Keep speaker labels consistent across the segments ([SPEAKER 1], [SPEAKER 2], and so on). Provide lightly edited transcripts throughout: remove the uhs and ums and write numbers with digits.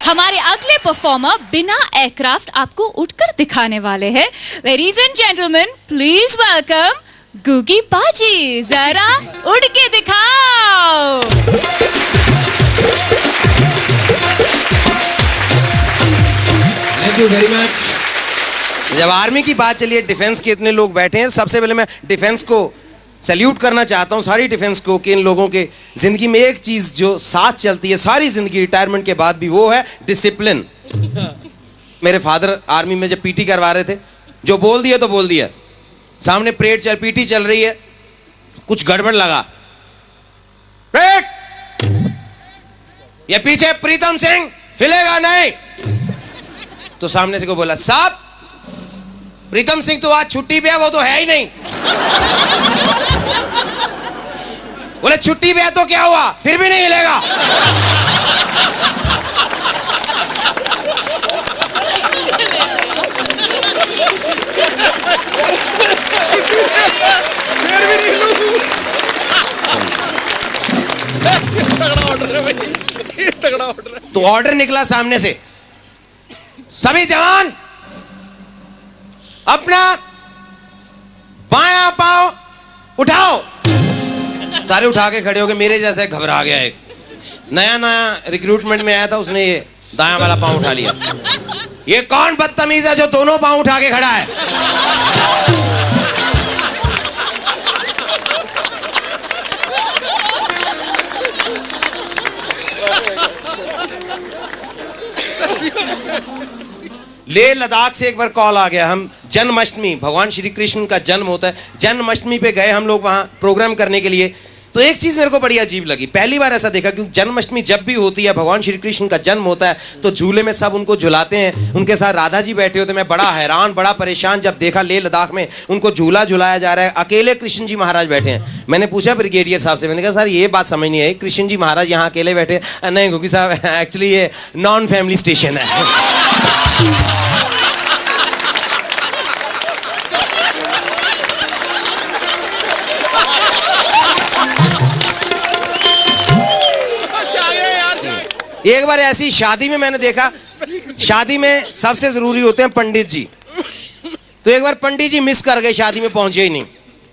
[SPEAKER 1] हमारे अगले परफॉर्मर बिना एयरक्राफ्ट आपको उड़कर दिखाने वाले हैं। Ladies and gentleman, please welcome गुगी बाजी। जरा उड़ के दिखाओ।
[SPEAKER 2] Thank you very much. जब आर्मी की बात चली है, डिफेंस के इतने लोग बैठे हैं, सबसे पहले मैं डिफेंस को सैल्यूट करना चाहता हूं, सारी डिफेंस को, कि इन लोगों के जिंदगी में एक चीज जो साथ चलती है सारी जिंदगी रिटायरमेंट के बाद भी, वो है डिसिप्लिन। मेरे फादर आर्मी में जब पीटी करवा रहे थे, जो बोल दिया तो बोल दिया। सामने पीटी चल रही है, कुछ गड़बड़ लगा, ये पीछे प्रीतम सिंह हिलेगा नहीं, तो सामने से को बोला, साहब प्रीतम सिंह तो आज छुट्टी पे है, वो तो है ही नहीं। बोले छुट्टी पे है तो क्या हुआ, फिर भी नहीं हिलेगा। फिर भी नहीं तगड़ा ऑर्डर। तो ऑर्डर निकला सामने से, सभी जवान अपना बायां पांव उठाओ। सारे उठा के खड़े हो गए। मेरे जैसे घबरा गया, एक नया रिक्रूटमेंट में आया था, उसने ये दायां वाला पांव उठा लिया। ये कौन बदतमीज है जो दोनों पांव उठा के खड़ा है? लेह लद्दाख से एक बार कॉल आ गया। हम जन्माष्टमी, भगवान श्री कृष्ण का जन्म होता है, जन्माष्टमी पे गए हम लोग वहाँ प्रोग्राम करने के लिए। तो एक चीज़ मेरे को बड़ी अजीब लगी, पहली बार ऐसा देखा, क्योंकि जन्माष्टमी जब भी होती है, भगवान श्री कृष्ण का जन्म होता है, तो झूले में सब उनको झुलाते हैं, उनके साथ राधा जी बैठे होते। मैं बड़ा हैरान, बड़ा परेशान जब देखा लेह लद्दाख में उनको झूला झुलाया जा रहा है, अकेले कृष्ण जी महाराज बैठे हैं। मैंने पूछा ब्रिगेडियर साहब से, मैंने कहा सर ये बात समझ नहीं आई, कृष्ण जी महाराज यहाँ अकेले बैठे? नहीं गुगी साहब, एक्चुअली ये नॉन फैमिली स्टेशन है। एक बार ऐसी शादी में मैंने देखा, शादी में सबसे जरूरी होते हैं पंडित जी। तो एक बार पंडित जी मिस कर गए, शादी में पहुंचे ही नहीं।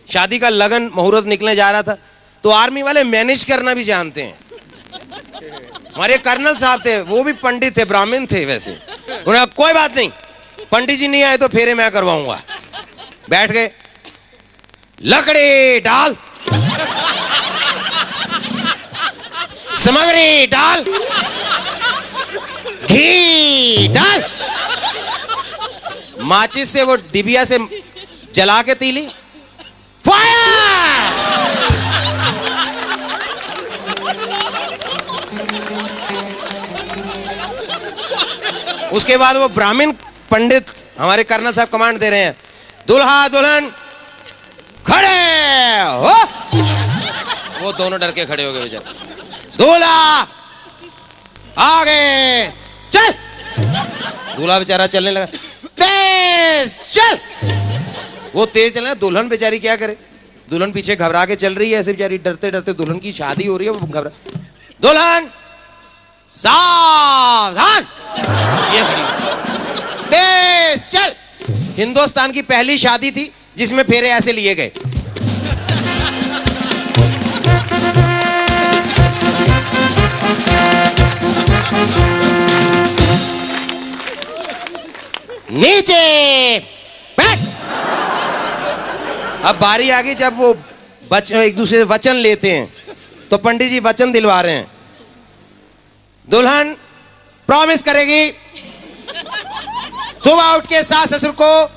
[SPEAKER 2] शादी का लगन मुहूर्त निकलने जा रहा था, तो आर्मी वाले मैनेज करना भी जानते हैं। हमारे कर्नल साहब थे, वो भी पंडित थे, ब्राह्मण थे वैसे। उन्हें कोई बात नहीं, पंडित जी नहीं आए तो फेरे मैं करवाऊंगा। बैठ गए, लकड़ी डाल, सामग्री डाल, घी डाल, माचिस से वो डिबिया से जला के तीली, फायर। उसके बाद वो ब्राह्मण पंडित हमारे कर्नल साहब कमांड दे रहे हैं, दुल्हा दुल्हन खड़े हो। वो दोनों डर के खड़े हो गए बेचारे। दूल्हा आगे चल। दूल्हा बेचारा चलने लगा, तेज चल। वो तेज चलना, दुल्हन बेचारी क्या करे, दुल्हन पीछे घबरा के चल रही है, ऐसे बेचारी डरते डरते, दुल्हन की शादी हो रही है, वो घबरा। दुल्हन सावधान, तेज चल। हिंदुस्तान की पहली शादी थी जिसमें फेरे ऐसे लिए गए। नीचे बैठ। अब बारी आ गई जब वो एक दूसरे से वचन लेते हैं, तो पंडित जी वचन दिलवा रहे हैं। दुल्हन प्रॉमिस करेगी, सुबह उठ के सास ससुर को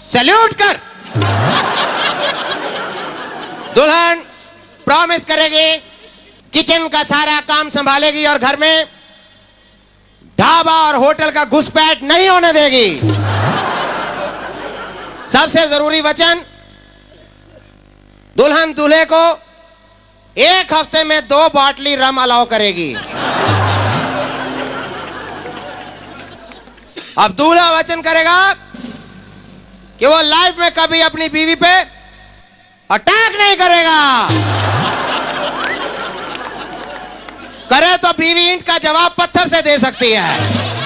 [SPEAKER 2] सैल्यूट कर। दुल्हन प्रॉमिस करेगी, किचन का सारा काम संभालेगी और घर में ढाबा और होटल का घुसपैठ नहीं होने देगी। सबसे जरूरी वचन, दुल्हन दूल्हे को 1 हफ्ते में 2 बाटली रम अलाउ करेगी। अब दूल्हा वचन करेगा कि वो लाइफ में कभी अपनी बीवी पे अटैक नहीं करेगा। करे तो बीवी ईंट का जवाब पत्थर से दे सकती है।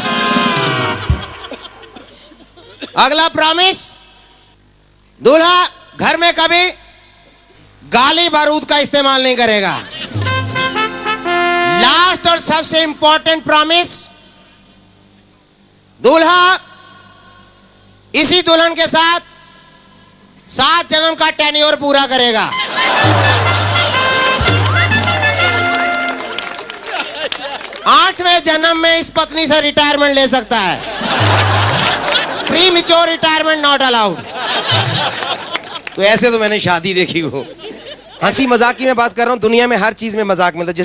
[SPEAKER 2] अगला प्रॉमिस, दूल्हा घर में कभी गाली बारूद का इस्तेमाल नहीं करेगा। लास्ट और सबसे इंपॉर्टेंट प्रॉमिस, दूल्हा इसी दुल्हन के साथ 7 जन्म का टेन्योर पूरा करेगा। 8वें जन्म में इस पत्नी से रिटायरमेंट ले सकता है। Premature retirement not allowed. तो ऐसे तो मैंने शादी देखी हो। हंसी मजाक की मैं बात कर रहा हूं, दुनिया में हर चीज में मजाक मिलता है।